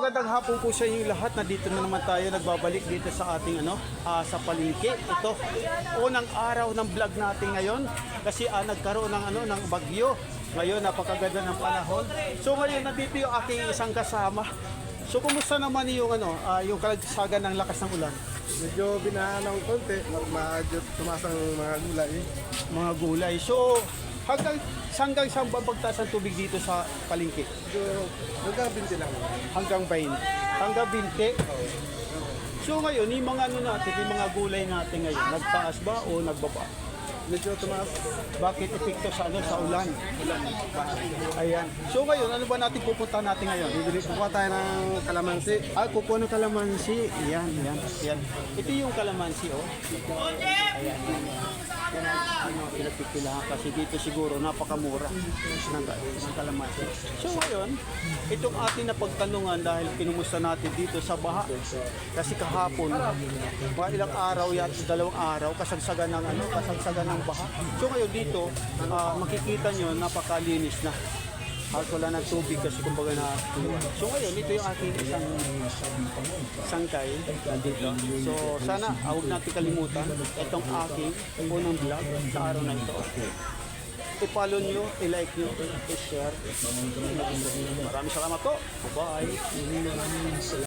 magandang hapon po sa inyo lahat. Nandito na naman tayo, nagbabalik dito sa ating sa palengke. Ito, unang araw ng vlog natin ngayon kasi nagkaroon ng bagyo. Ngayon napakaganda ng panahon. So ngayon nandito yung aking isang kasama. So kumusta naman yung yung kalagsagan ng lakas ng ulan? Medyo binahan ng konti, medyo tumasang mga gulay. Mga gulay. So hanggang saan ba pagtaas ng tubig dito sa palengke? Medyo nagkabinti lang. Hanggang 20. Hanggang 20. So ngayon, yung mga yung mga gulay natin ngayon, nagtaas ba o nagbaba? Medyo tumaas. Bakit epekto sa ulan? Ayan. So ngayon, ano ba natin pupuntahan natin ngayon? Bibili po tayo ng kalamansi. Kukuha ng kalamansi. Yan. Ito yung kalamansi, oh. Ayan. Yan ang pinapipilahan kasi dito siguro napakamura ng kalamansi. So ngayon, itong ating napagtanungan dahil kinumusta natin dito sa baha. Kasi kahapon, mga ilang araw yata, 2 araw, kasagsagan ng baha. So ngayon dito, makikita nyo, napakalinis na. Halos wala ng tubig kasi kumbaga na tuwan. So ngayon, ito yung aking isang sangkay nandito. So sana, huwag natin kalimutan itong aking unang vlog sa araw na ito. I-follow nyo, i-like nyo, i-share. Maraming salamat po. Bye!